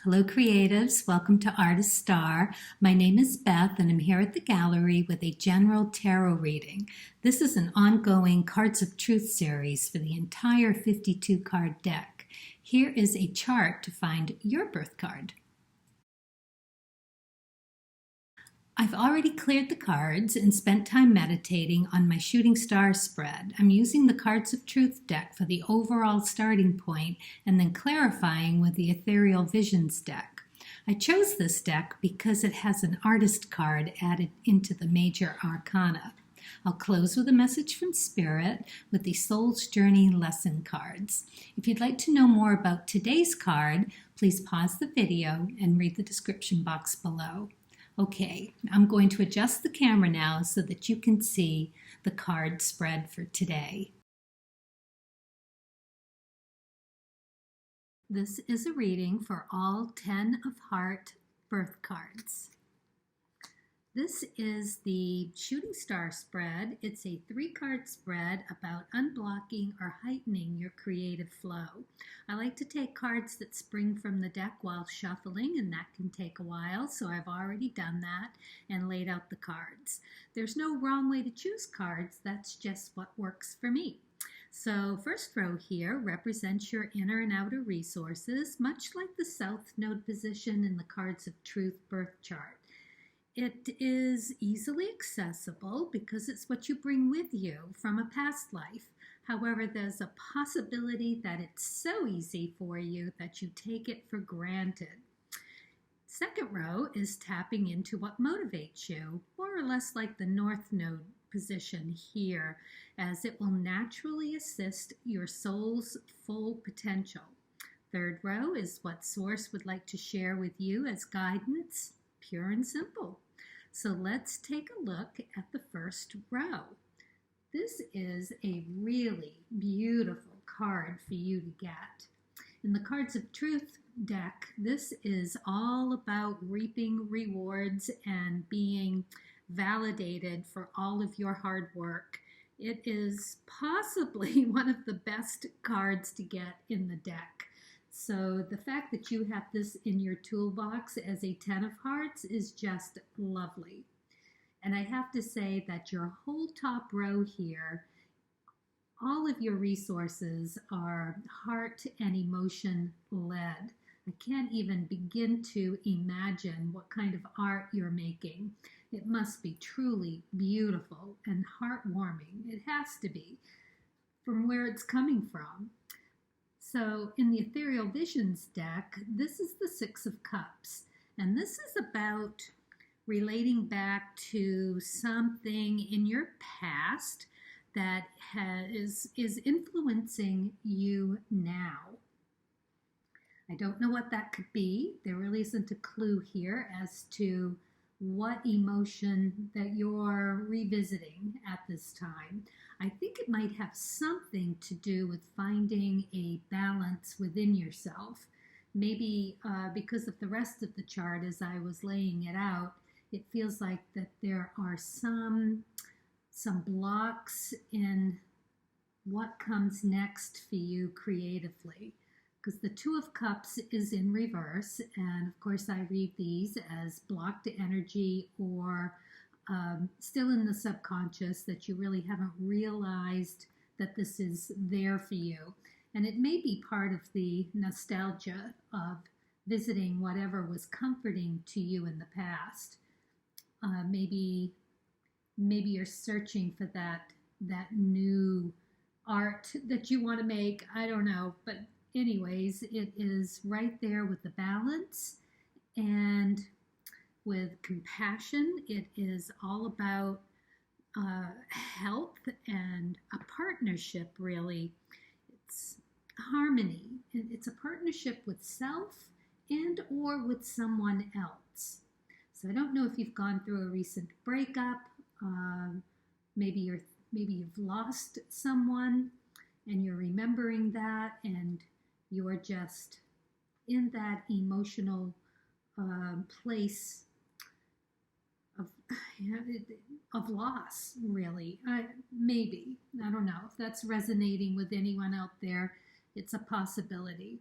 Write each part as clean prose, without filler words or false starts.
Hello, creatives. Welcome to Artist Star. My name is Beth, and I'm here at the gallery with a general tarot reading. This is an ongoing Cards of Truth series for the entire 52-card deck. Here is a chart to find your birth card. I've already cleared the cards and spent time meditating on my shooting star spread. I'm using the Cards of Truth deck for the overall starting point and then clarifying with the Ethereal Visions deck. I chose this deck because it has an artist card added into the major arcana. I'll close with a message from Spirit with the Soul's Journey lesson cards. If you'd like to know more about today's card, please pause the video and read the description box below. Okay, I'm going to adjust the camera now so that you can see the card spread for today. This is a reading for all 10 of Heart birth cards. This is the shooting star spread. It's a 3-card spread about unblocking or heightening your creative flow. I like to take cards that spring from the deck while shuffling, and that can take a while, so I've already done that and laid out the cards. There's no wrong way to choose cards, that's just what works for me. So first row here represents your inner and outer resources, much like the South Node position in the Cards of Truth birth chart. It is easily accessible because it's what you bring with you from a past life. However, there's a possibility that it's so easy for you that you take it for granted. Second row is tapping into what motivates you, more or less like the North Node position here, as it will naturally assist your soul's full potential. Third row is what Source would like to share with you as guidance. Pure and simple. So let's take a look at the first row. This is a really beautiful card for you to get. In the Cards of Truth deck, this is all about reaping rewards and being validated for all of your hard work. It is possibly one of the best cards to get in the deck. So the fact that you have this in your toolbox as a 10 of Hearts is just lovely. And I have to say that your whole top row here, all of your resources are heart and emotion led. I can't even begin to imagine what kind of art you're making. It must be truly beautiful and heartwarming. It has to be, from where it's coming from. So in the Ethereal Visions deck, this is the 6 of Cups. And this is about relating back to something in your past that is influencing you now. I don't know what that could be. There really isn't a clue here as to what emotion that you're revisiting at this time. I think it might have something to do with finding a balance within yourself. Maybe because of the rest of the chart as I was laying it out, it feels like that there are some blocks in what comes next for you creatively. Because the 2 of Cups is in reverse, and of course I read these as blocked energy or still in the subconscious that you really haven't realized that this is there for you. And it may be part of the nostalgia of visiting whatever was comforting to you in the past. Maybe you're searching for that new art that you want to make. I don't know, but anyways, it is right there with the balance and with compassion. It is all about health and a partnership, really. It's harmony. It's a partnership with self and or with someone else. So I don't know if you've gone through a recent breakup. Maybe you've lost someone and you're remembering that, and you're just in that emotional place of loss, really. Maybe. I don't know if that's resonating with anyone out there. It's a possibility.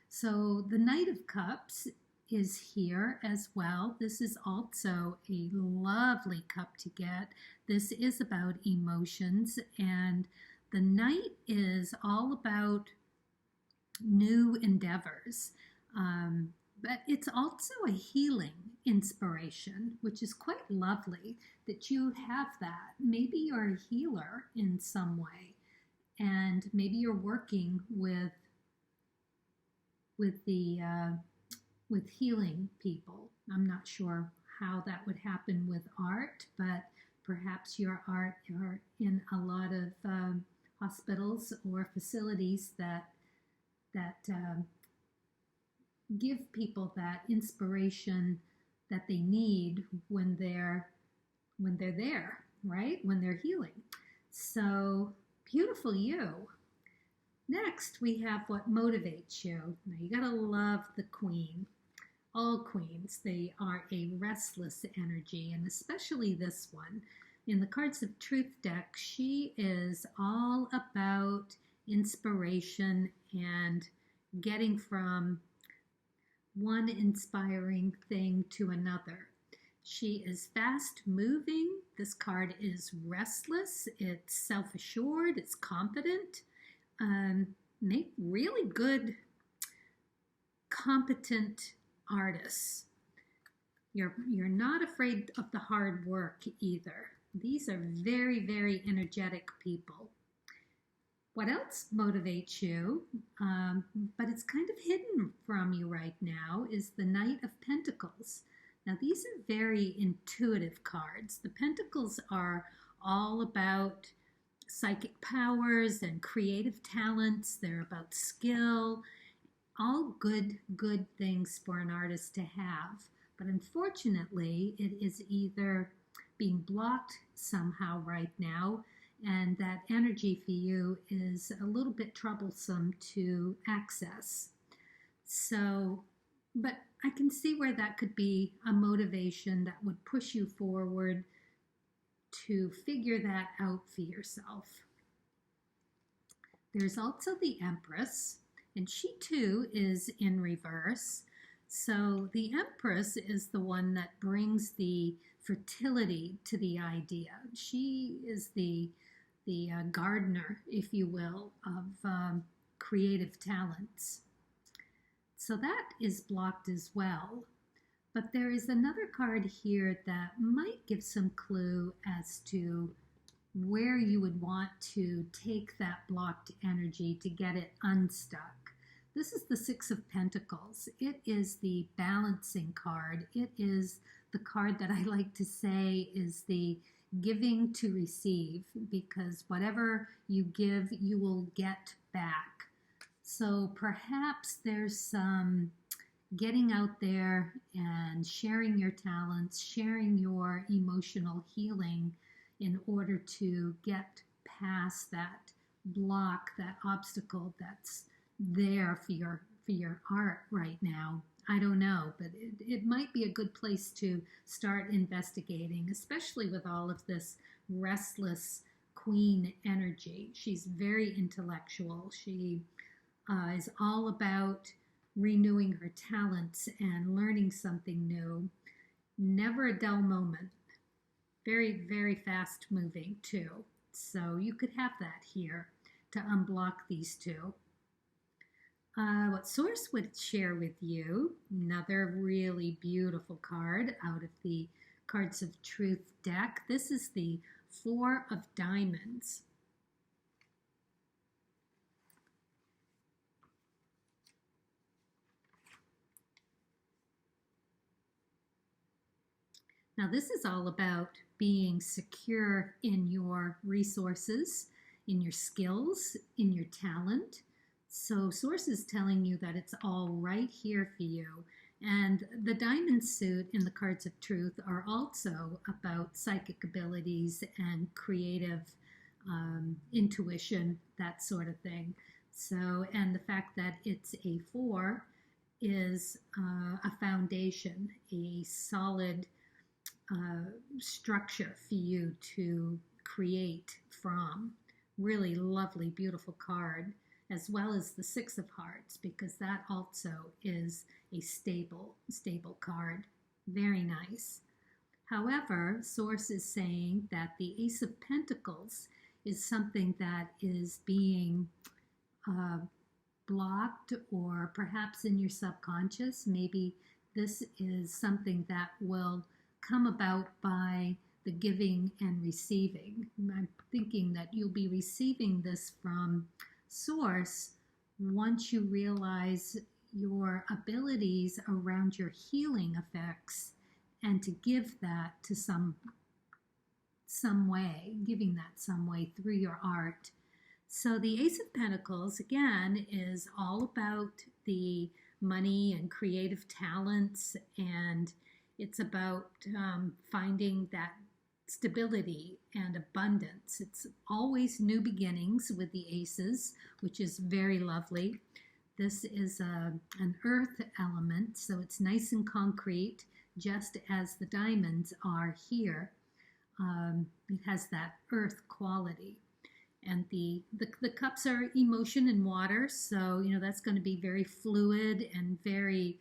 So the Knight of Cups is here as well. This is also a lovely cup to get. This is about emotions, and the Knight is all about new endeavors. But it's also a healing inspiration, which is quite lovely that you have that. Maybe you're a healer in some way, and maybe you're working with the with healing people. I'm not sure how that would happen with art, but perhaps your art are in a lot of hospitals or facilities that give people that inspiration that they need when they're there, right? When they're healing. So beautiful you. Next, we have what motivates you. Now, you gotta love the Queen. All queens, they are a restless energy, and especially this one. In the Cards of Truth deck, she is all about inspiration and getting from one inspiring thing to another. She is fast moving. This card is restless. It's self-assured. It's confident. Make really good, competent artists. You're not afraid of the hard work either. These are very, very energetic people. What else motivates you, but it's kind of hidden from you right now, is the Knight of Pentacles. Now, these are very intuitive cards. The Pentacles are all about psychic powers and creative talents. They're about skill, all good things for an artist to have. But unfortunately, it is either being blocked somehow right now, and that energy for you is a little bit troublesome to access. So, but I can see where that could be a motivation that would push you forward to figure that out for yourself. There's also the Empress, and she too is in reverse. So the Empress is the one that brings the fertility to the idea. She is the gardener, if you will, of creative talents. So that is blocked as well. But there is another card here that might give some clue as to where you would want to take that blocked energy to get it unstuck. This is the Six of Pentacles. It is the balancing card. It is the card that I like to say is the giving to receive, because whatever you give, you will get back. So perhaps there's some getting out there and sharing your talents, sharing your emotional healing in order to get past that block, that obstacle that's there for your art right now. I don't know, but it might be a good place to start investigating, especially with all of this restless Queen energy. She's very intellectual. She is all about renewing her talents and learning something new. Never a dull moment. Very, very fast moving too. So you could have that here to unblock these two. What Source would share with you, another really beautiful card out of the Cards of Truth deck. This is the Four of Diamonds. Now, this is all about being secure in your resources, in your skills, in your talent. So Source is telling you that it's all right here for you. And the diamond suit in the Cards of Truth are also about psychic abilities and creative intuition, that sort of thing. So, and the fact that it's a 4 is a foundation, a solid structure for you to create from. Really lovely, beautiful card. as well as the Six of Hearts, because that also is a stable card. Very nice. However, Source is saying that the Ace of Pentacles is something that is being blocked, or perhaps in your subconscious. Maybe this is something that will come about by the giving and receiving. I'm thinking that you'll be receiving this from Source once you realize your abilities around your healing effects, and to give that to some way, giving that some way through your art. So the Ace of Pentacles, again, is all about the money and creative talents, and it's about finding that stability and abundance. It's always new beginnings with the aces, which is very lovely. This is an earth element, so it's nice and concrete, just as the diamonds are here. It has that earth quality. And the cups are emotion and water, so that's going to be very fluid and very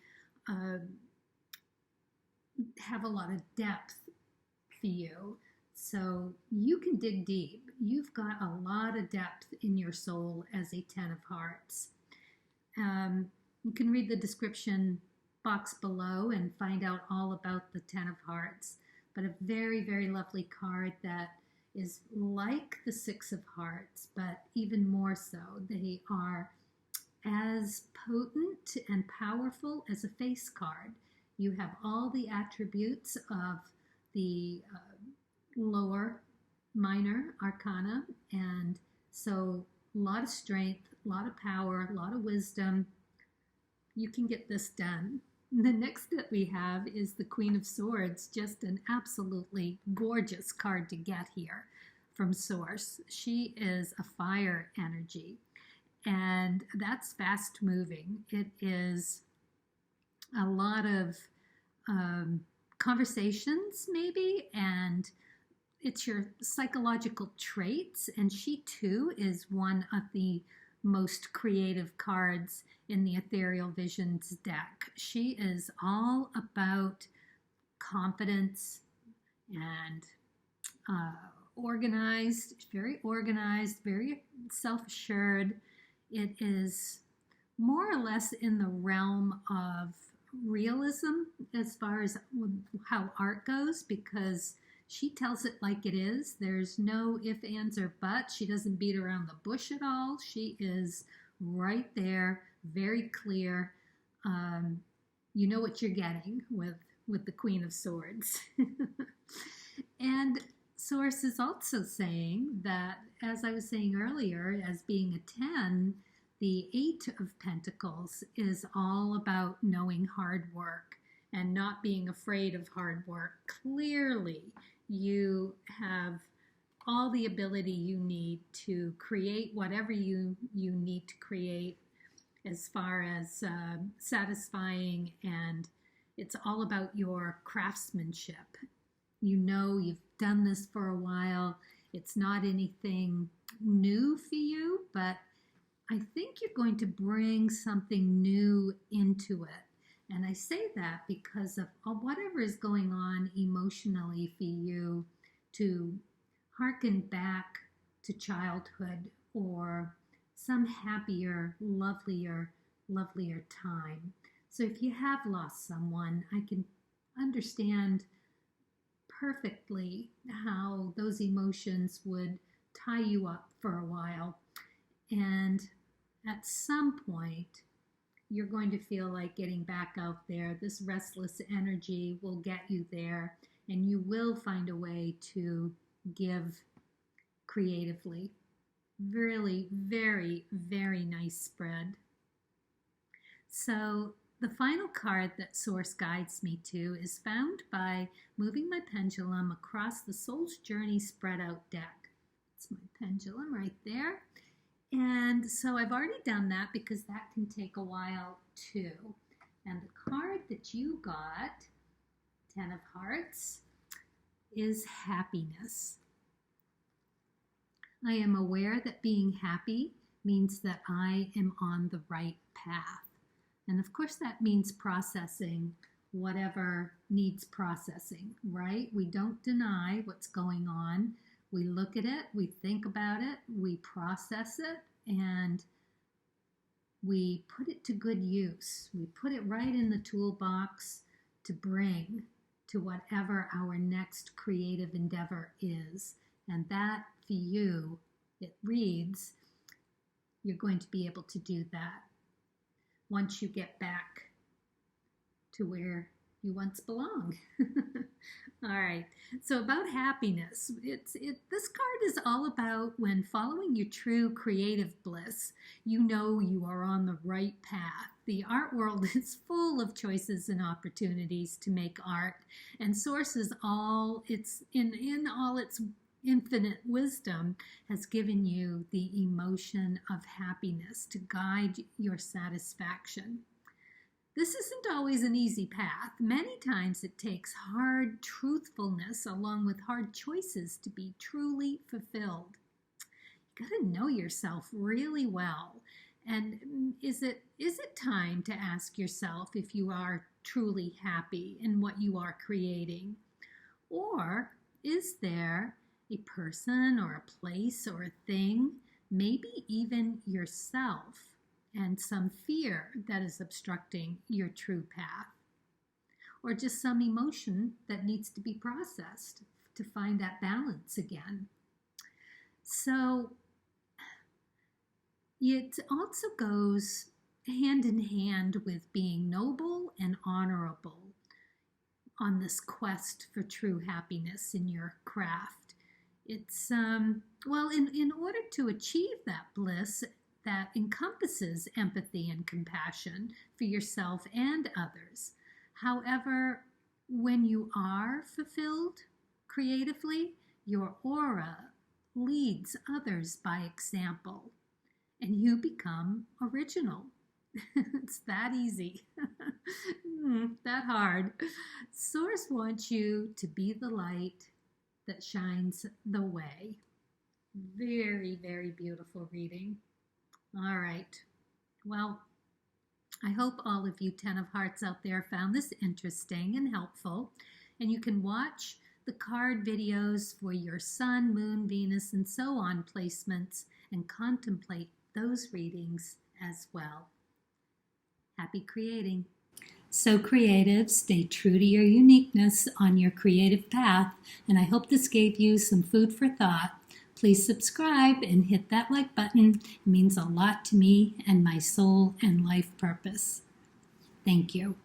have a lot of depth for you. So you can dig deep. You've got a lot of depth in your soul as a Ten of Hearts. You can read the description box below and find out all about the Ten of Hearts. But a very, very lovely card that is like the Six of Hearts, but even more so. They are as potent and powerful as a face card. You have all the attributes of the lower minor arcana, and so a lot of strength, a lot of power, a lot of wisdom. You can get this done. The next that we have is the Queen of Swords, just an absolutely gorgeous card to get here from Source. She is a fire energy, and that's fast moving. It is a lot of conversations maybe, and it's your psychological traits, and she too is one of the most creative cards in the Ethereal Visions deck. She is all about confidence and organized, very self-assured. It is more or less in the realm of realism as far as how art goes, because she tells it like it is. There's no ifs, ands, or buts. She doesn't beat around the bush at all. She is right there, very clear. You know what you're getting with the Queen of Swords. And Source is also saying that, as I was saying earlier, as being a 10, the Eight of Pentacles is all about knowing hard work and not being afraid of hard work. Clearly, you have all the ability you need to create whatever you need to create, as far as satisfying, and it's all about your craftsmanship. You've done this for a while. It's not anything new for you, but I think you're going to bring something new into it. And I say that because of whatever is going on emotionally for you, to hearken back to childhood or some happier, lovelier time. So if you have lost someone, I can understand perfectly how those emotions would tie you up for a while. And at some point, you're going to feel like getting back out there. This restless energy will get you there, and you will find a way to give creatively. Really, very, very nice spread. So the final card that Source guides me to is found by moving my pendulum across the Soul's Journey spread out deck. It's my pendulum right there. And so I've already done that because that can take a while too. And the card that you got, Ten of Hearts, is happiness. I am aware that being happy means that I am on the right path. And of course, that means processing whatever needs processing, right? We don't deny what's going on. We look at it, we think about it, we process it, and we put it to good use. We put it right in the toolbox to bring to whatever our next creative endeavor is. And that, for you, it reads, you're going to be able to do that once you get back to where you once belonged. All right, so about happiness, this card is all about when following your true creative bliss, you know you are on the right path. The art world is full of choices and opportunities to make art, and Source's all its in all its infinite wisdom has given you the emotion of happiness to guide your satisfaction. This isn't always an easy path. Many times it takes hard truthfulness along with hard choices to be truly fulfilled. You got to know yourself really well. And is it time to ask yourself if you are truly happy in what you are creating? Or is there a person or a place or a thing, maybe even yourself, and some fear that is obstructing your true path, or just some emotion that needs to be processed to find that balance again? So it also goes hand in hand with being noble and honorable on this quest for true happiness in your craft. It's, well, in order to achieve that bliss, that encompasses empathy and compassion for yourself and others. However, when you are fulfilled creatively, your aura leads others by example, and you become original. It's that easy, that hard. Source wants you to be the light that shines the way. Very, very beautiful reading. All right. Well, I hope all of you 10 of Hearts out there found this interesting and helpful. And you can watch the card videos for your Sun, Moon, Venus, and so on placements and contemplate those readings as well. Happy creating. So creative, stay true to your uniqueness on your creative path. And I hope this gave you some food for thought. Please subscribe and hit that like button. It means a lot to me and my soul and life purpose. Thank you.